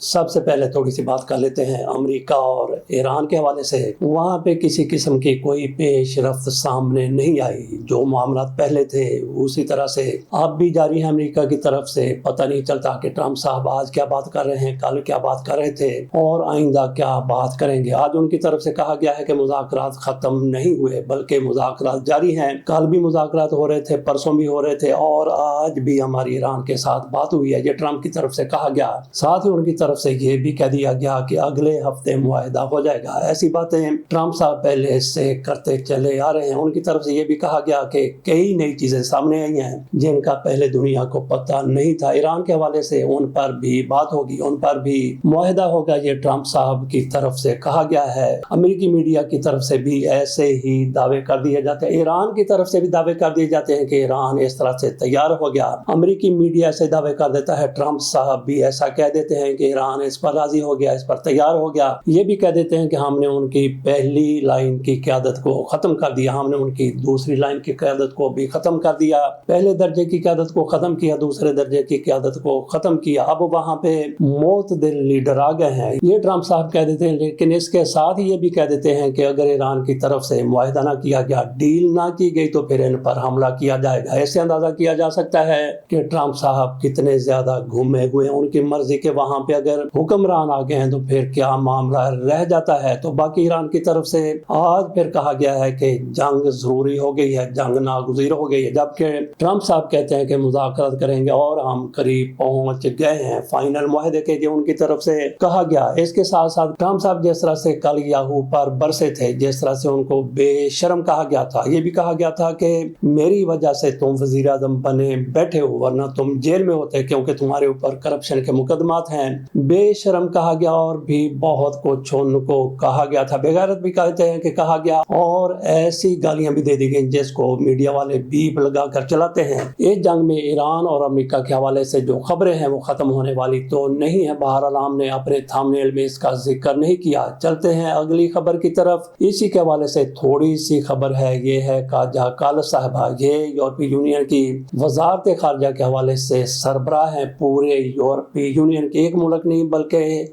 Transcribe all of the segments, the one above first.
سب سے پہلے تھوڑی سی بات کر لیتے ہیں امریکہ اور ایران کے حوالے سے۔ وہاں پہ کسی قسم کی کوئی پیش رفت سامنے نہیں آئی، جو معاملات پہلے تھے اسی طرح سے اب بھی جاری ہیں امریکہ کی طرف سے۔ پتہ نہیں چلتا کہ ٹرمپ صاحب آج کیا بات کر رہے ہیں، کل کیا بات کر رہے تھے اور آئندہ کیا بات کریں گے۔ آج ان کی طرف سے کہا گیا ہے کہ مذاکرات ختم نہیں ہوئے بلکہ مذاکرات جاری ہیں۔ کل بھی مذاکرات ہو رہے تھے، پرسوں بھی ہو رہے تھے اور آج بھی ہماری ایران کے ساتھ بات ہوئی ہے، یہ ٹرمپ کی طرف سے کہا گیا۔ ساتھ ہی ان کی طرف سے یہ بھی کہہ دیا گیا کہ اگلے ہفتے معاہدہ ہو جائے گا۔ ایسی باتیں ٹرمپ صاحب پہلے سے کرتے چلے آ رہے ہیں۔ ان کی طرف سے یہ بھی کہا گیا کہ کئی نئی چیزیں سامنے آئی ہیں جن کا پہلے دنیا کو پتہ نہیں تھا۔ ایران کے حوالے سے ان پر بھی بات ہوگی، ان پر بھی معاہدہ ہوگا، یہ ٹرمپ صاحب کی طرف سے کہا گیا ہے۔ امریکی میڈیا کی طرف سے بھی ایسے ہی دعوے کر دیے جاتے ہیں، ایران کی طرف سے بھی دعوے کر دیے جاتے ہیں کہ ایران اس طرح سے تیار ہو گیا۔ امریکی میڈیا ایسے دعوے کر دیتا ہے، ٹرمپ صاحب بھی ایسا کہہ دیتے ہیں کہ ایران اس پر راضی ہو گیا، اس پر تیار ہو گیا۔ یہ بھی کہہ دیتے ہیں کہ ہم نے ان کی پہلی لائن کی قیادت کو ختم کر دیا، ہم نے ان کی دوسری لائن کی قیادت کو بھی ختم کر دیا، پہلے درجے کی قیادت کو ختم کیا، دوسرے درجے کی قیادت کو ختم کیا، اب وہاں پہ موت دل لیڈر آ گئے ہیں، یہ ٹرمپ صاحب کہہ دیتے ہیں۔ لیکن اس کے ساتھ ہی یہ بھی کہہ دیتے ہیں کہ اگر ایران کی طرف سے معاہدہ نہ کیا گیا، ڈیل نہ کی گئی تو پھر ان پر حملہ کیا جائے گا۔ ایسے اندازہ کیا جا سکتا ہے کہ ٹرمپ صاحب کتنے زیادہ گھومے ہوئے ہیں، ان کی مرضی کے وہاں پہ اگر حکمران آ گئے ہیں تو پھر کیا معاملہ رہ جاتا ہے۔ تو باقی ایران کی طرف سے آج پھر کہا گیا ہے کہ جنگ ضروری ہو گئی ہے، جنگ ناگزیر ہو گئی ہے، جبکہ ٹرمپ صاحب کہتے ہیں کہ مذاکرات کریں گے اور ہم قریب پہنچ گئے ہیں فائنل معاہدے کے، جو ان کی طرف سے کہا گیا۔ اس کے ساتھ ساتھ ٹرمپ صاحب جس طرح سے کل یاہو پر برسے تھے، جس طرح سے ان کو بے شرم کہا گیا تھا، یہ بھی کہا گیا تھا کہ میری وجہ سے تم وزیر اعظم بنے بیٹھے ہو، ورنہ تم جیل میں ہوتے کیونکہ تمہارے اوپر کرپشن کے مقدمات ہیں۔ بے شرم کہا گیا اور بھی بہت کچھ ان کو کہا گیا تھا، بے غیرت بھی کہتے ہیں کہ کہا گیا، اور ایسی گالیاں بھی دے دی گئیں جس کو میڈیا والے بیپ لگا کر چلاتے ہیں۔ اس جنگ میں ایران اور امریکہ کے حوالے سے جو خبریں ہیں وہ ختم ہونے والی تو نہیں ہے، بہرحال ہم نے اپنے تھمبنیل میں اس کا ذکر نہیں کیا۔ چلتے ہیں اگلی خبر کی طرف۔ اسی کے حوالے سے تھوڑی سی خبر ہے، یہ ہے کاجا کالس صاحبہ، یہ یورپی یونین کی وزارت خارجہ کے حوالے سے سربراہ ہیں پورے یورپی یونین کے، ایک ملک نہیں بلکہ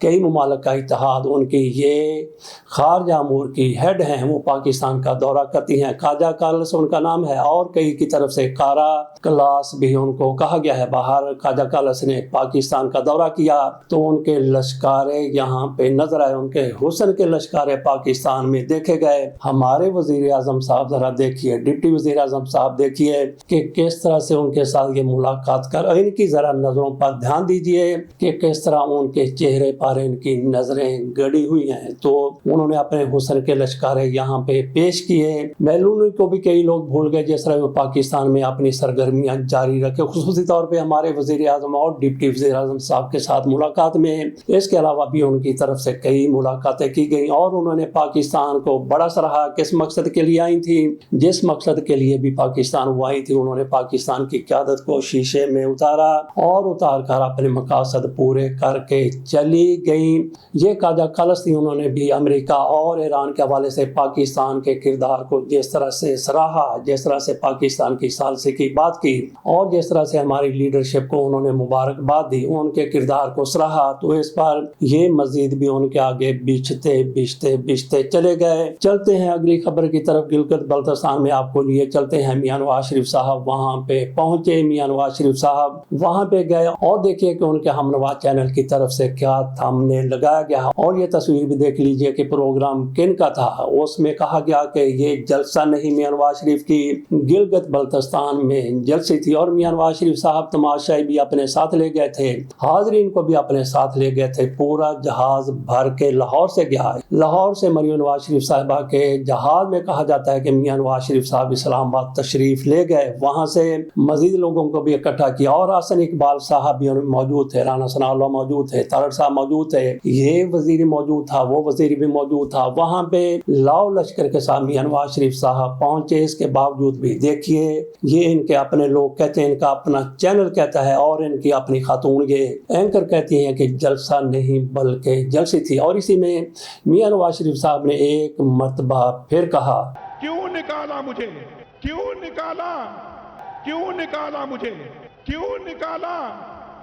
کئی ممالک کا اتحاد، ان کی یہ خارجہ امور کی ہیڈ ہیں، وہ پاکستان کا دورہ کرتی ہیں۔ کاجا کالس ان کا نام ہے، اور کئی کی طرف سے کارا کلاس بھی ان کو کہا گیا ہے۔ باہر کاجا کالس نے پاکستان کا دورہ کیا تو ان کے لشکارے یہاں پہ نظر آئے، ان کے حسن کے لشکارے پاکستان میں دیکھے گئے۔ ہمارے وزیر اعظم صاحب ذرا دیکھیے، ڈپٹی وزیر اعظم صاحب دیکھیے کہ کس طرح سے ان کے ساتھ یہ ملاقات کر، ان کی ذرا نظروں پر دھیان دیجئے کہ کس طرح ان کے چہرے پر ان کی نظریں گڑی ہوئی ہیں۔ تو انہوں نے اپنے حسن کے لشکارے یہاں پہ پیش کیے۔ میلونی کو بھی کئی لوگ بھول گئے، جس طرح وہ پاکستان میں اپنی سرگرمیاں جاری رکھے، خصوصی طور پہ ہمارے وزیر اعظم اور ڈپٹی وزیر اعظم صاحب کے ساتھ ملاقات میں۔ اس کے علاوہ بھی ان کی طرف سے کئی ملاقاتیں کی گئیں اور انہوں نے پاکستان کو بڑا سراہا۔ کس مقصد کے لیے آئی تھی؟ جس مقصد کے لیے بھی پاکستان وہ آئی تھی، انہوں نے پاکستان کی قیادت کو شیشے میں اتارا اور اتار کر اپنے مقاصد پورے کر کے چلی گئیں۔ یہ کاجا کالس تھی، انہوں نے بھی امریکہ اور ایران کے حوالے سے پاکستان کے کردار کو جس طرح سے سراہا، جس طرح سے پاکستان کی ثالثی کی بات کی اور جس طرح سے ہماری لیڈرشپ کو انہوں نے مبارکباد دی، ان کے کردار کو سراہا، تو اس پر یہ مزید بھی ان کے آگے بچھتے چلے گئے۔ چلتے ہیں اگلی خبر کی طرف۔ گلگت بلتستان میں آپ کو لیے چلتے ہیں۔ میاں نواز شریف صاحب وہاں پہ پہنچے، میاں نواز شریف صاحب وہاں پہ گئے اور دیکھیے کہ ان کے ہم نواز چینل کی طرف سے کیا تھمبنیل لگایا گیا، اور یہ تصویر بھی دیکھ لیجئے کہ پروگرام کن کا تھا۔ اس میں کہا گیا کہ یہ جلسہ نہیں، میاں نواز شریف کی گلگت بلتستان میں جلسے تھی اور میاں نواز شریف صاحب تماشائی بھی اپنے ساتھ لے گئے تھے، حاضرین کو بھی اپنے ساتھ لے گئے تھے۔ پورا جہاز بھر کے لاہور سے گیا، لاہور سے مریم نواز شریف صاحبہ کے جہاز میں کہا جاتا ہے کہ میاں نواز شریف صاحب اسلام آباد تشریف لے گئے، وہاں سے مزید لوگوں کو بھی اکٹھا کیا اور حسن اقبال صاحب بھی موجود تھے، رانا ثناء اللہ موجود تھے، طاہر صاحب موجود تھے، یہ وزیر موجود تھا، وہ وزیر بھی موجود تھا۔ وہاں پہ لاؤ لشکر کے ساتھ میاں نواز شریف صاحب پہنچے۔ اس کے باوجود بھی دیکھیے، یہ ان کے اپنے لوگ کہتے ہیں، ان کا اپنا چینل کہتا ہے اور ان کی اپنی خاتون یہ اینکر کہتی ہیں کہ جلسہ نہیں بلکہ جلسی تھی۔ اور اسی میں میاں نواز شریف صاحب نے ایک مرتبہ پھر کہا، کیوں نکالا مجھے، کیوں نکالا، کیوں نکالا مجھے، کیوں نکالا۔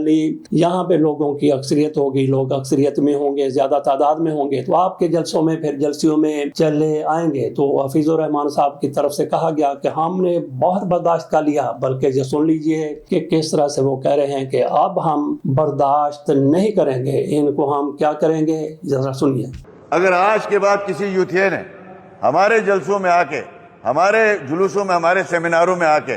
لی, یہاں پہ لوگوں کی اکثریت ہوگی, لوگ اکثریت میں ہوں گے, زیادہ تعداد میں ہوں گے, تو آپ کے جلسوں میں پھر جلسیوں میں چلے آئیں گے. تو حفیظ الرحمان صاحب کی طرف سے کہا گیا کہ ہم نے بہت برداشت کر لیا, بلکہ یہ سن لیجئے کہ کس طرح سے وہ کہہ رہے ہیں کہ اب ہم برداشت نہیں کریں گے, ان کو ہم کیا کریں گے, ذرا سنیے. اگر آج کے بعد کسی یوتھیے نے ہمارے جلسوں میں آ کے, ہمارے جلوسوں میں, ہمارے سیمیناروں میں آ کے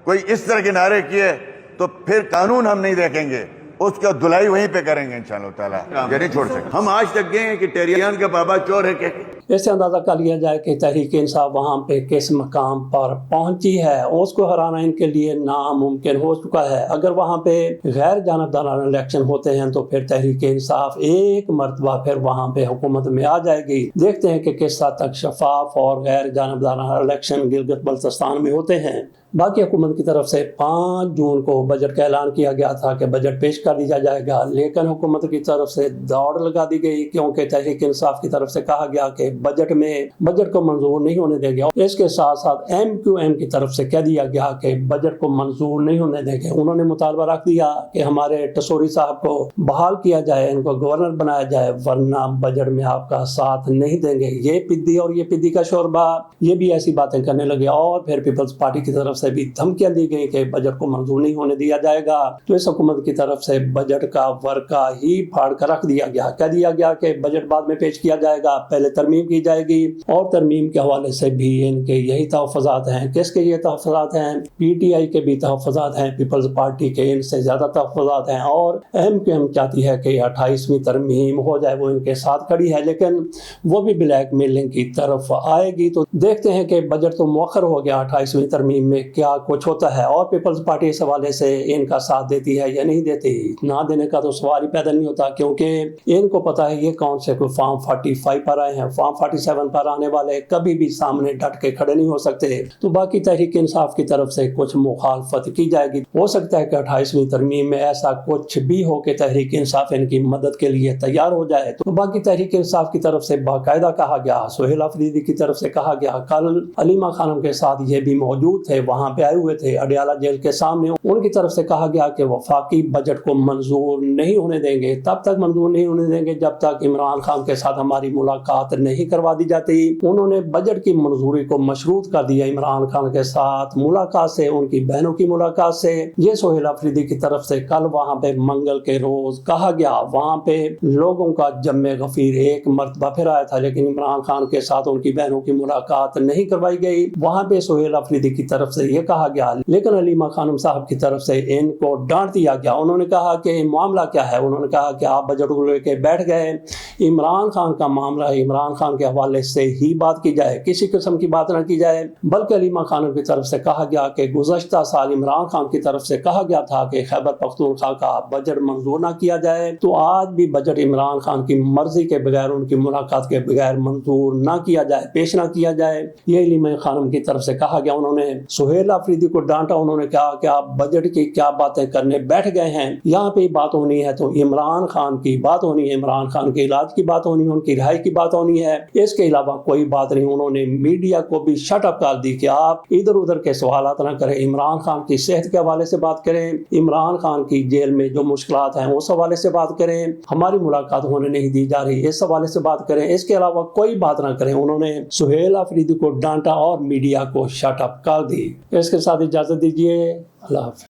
کوئی اس طرح کے نعرے کیے تو پھر قانون ہم نہیں دیکھیں گے, اس کا دھلائی وہیں پہ کریں گے انشاءاللہ تعالیٰ. یہ نہیں چھوڑ سکتے. ہم آج تک گئے ہیں کہ ٹہریان کا بابا چور ہے کہ اس سے اندازہ کر لیا جائے کہ تحریک انصاف وہاں پہ کس مقام پر پہنچی ہے. اس کو ہرانا ان کے لیے ناممکن ہو چکا ہے. اگر وہاں پہ غیر جانبدارانہ الیکشن ہوتے ہیں تو پھر تحریک انصاف ایک مرتبہ پھر وہاں پہ حکومت میں آ جائے گی. دیکھتے ہیں کہ کس حد تک شفاف اور غیر جانبدارانہ الیکشن گلگت بلتستان میں ہوتے ہیں. باقی حکومت کی طرف سے 5 جون کو بجٹ کا اعلان کیا گیا تھا کہ بجٹ پیش کر دیا جائے گا, لیکن حکومت کی طرف سے دوڑ لگا دی گئی, کیونکہ تحریک انصاف کی طرف سے کہا گیا کہ بجٹ کو منظور نہیں ہونے دیں گے. اس کے ساتھ ساتھ MQM کی طرف سے کہہ دیا گیا کہ بجٹ کو منظور نہیں ہونے دیں گے. انہوں نے مطالبہ رکھ دیا کہ ہمارے ٹسوری صاحب کو بحال کیا جائے, ان کو گورنر بنایا جائے, ورنہ بجٹ میں آپ کا ساتھ نہیں دیں گے. یہ پدی اور یہ پدی کا شوربہ, یہ بھی ایسی باتیں کرنے لگے. اور پھر پیپلز پارٹی کی طرف سے بھی دھمکیاں دی گئی کہ بجٹ کو منظور نہیں ہونے دیا جائے گا. تو اس حکومت کی طرف سے بجٹ کا ورقہ ہی پھاڑ کر رکھ دیا گیا. کہہ دیا گیا کہ بجٹ بعد میں پیش کیا جائے گا, پہلے ترمیم کی جائے گی. اور ترمیم کے حوالے سے بھی ان کے یہی تحفظات ہیں. کس کے یہ تحفظات ہیں؟ PTI کے بھی تحفظات ہیں, پیپلز پارٹی کے ان سے زیادہ تحفظات ہیں. اور MQM چاہتی ہے کہ 28ویں ترمیم ہو جائے, وہ ان کے ساتھ کھڑی ہے, لیکن وہ بھی بلیک میلنگ کی طرف آئے گی. تو دیکھتے ہیں کہ بجٹ تو مؤخر ہو گیا, 28ویں ترمیم میں کیا کچھ ہوتا ہے. اور پیپلز پارٹی اس حوالے سے ان کا ساتھ دیتی ہے یا نہیں دیتی. نہ دینے کا تو سوال ہی پیدا نہیں ہوتا, کیونکہ ان کو پتا ہے یہ کون سے کوئی فارم 45 پر آئے ہیں, فارم 47 پر آنے والے کبھی بھی سامنے ڈٹ کے کھڑے نہیں ہو سکتے. تو باقی تحریک انصاف کی طرف سے کچھ مخالفت کی جائے گی. ہو سکتا ہے کہ 28ویں ترمیم میں ایسا کچھ بھی ہو کہ تحریک انصاف ان کی مدد کے لیے تیار ہو جائے. تو باقی تحریک انصاف کی طرف سے باقاعدہ کہا گیا, سہیل آفریدی کی طرف سے کہا گیا, کل علیمہ خانم کے ساتھ یہ بھی موجود تھے, وہاں پہ آئے ہوئے تھے اڈیالہ جیل کے سامنے. ان کی طرف سے کہا گیا کہ وفاقی بجٹ کو منظور نہیں ہونے دیں گے, تب تک منظور نہیں ہونے دیں گے جب تک عمران خان کے ساتھ ہماری ملاقات نہیں کروا دی جاتی. انہوں نے بجٹ کی منظوری کو مشروط کر دیا عمران خان کے ساتھ ملاقات سے, ان کی بہنوں کی ملاقات سے. یہ سہیل آفریدی کی طرف سے کل وہاں پہ منگل کے روز کہا گیا. وہاں پہ لوگوں کا جم غفیر ایک مرتبہ پھر آیا تھا, لیکن عمران خان کے ساتھ ان کی بہنوں کی ملاقات نہیں کروائی گئی. وہاں پہ سہیل آفریدی کی طرف سے یہ کہا گیا, لیکن علیمہ خانم صاحب کی طرف سے ان کو ڈانٹ دیا گیا. انہوں نے کہا کہ معاملہ کیا ہے. انہوں نے کہا کہ آپ بجٹ کو لے کے بیٹھ گئے, عمران خان کا معاملہ ہے, عمران خان کے حوالے سے ہی بات کی جائے, کسی قسم کی بات نہ کی جائے. بلکہ علیمہ خانم کی طرف سے کہا گیا کہ گزشتہ سال عمران خان کی طرف سے کہا گیا تھا کہ خیبر پختونخوا کا بجٹ منظور نہ کیا جائے, تو آج بھی بجٹ عمران خان کی مرضی کے بغیر, ان کی ملاقات کے بغیر منظور نہ کیا جائے, پیش نہ کیا جائے. یہ علیمہ خانم کی طرف سے کہا گیا. انہوں نے سہیل آفریدی کو ڈانٹا. انہوں نے کہا کہ آپ بجٹ کی کیا باتیں کرنے بیٹھ گئے ہیں, یہاں پہ بات ہونی ہے تو عمران خان کی بات ہونی ہے, عمران خان کے علاج کی بات ہونی ہے, ان کی رہائی کی بات ہونی ہے, اس کے علاوہ کوئی بات نہیں. انہوں نے میڈیا کو بھی شٹ اپ کر دی کہ آپ ادھر ادھر کے سوالات نہ کریں, عمران خان کی صحت کے حوالے سے بات کریں, عمران خان کی جیل میں جو مشکلات ہیں اس حوالے سے بات کریں, ہماری ملاقات ہونے نہیں دی جا رہی اس حوالے سے بات کریں, اس کے علاوہ کوئی بات نہ کریں. انہوں نے سہیل آفریدی کو ڈانٹا اور میڈیا کو شٹ اپ کر دی. اس کے ساتھ اجازت دیجیے, اللہ حافظ.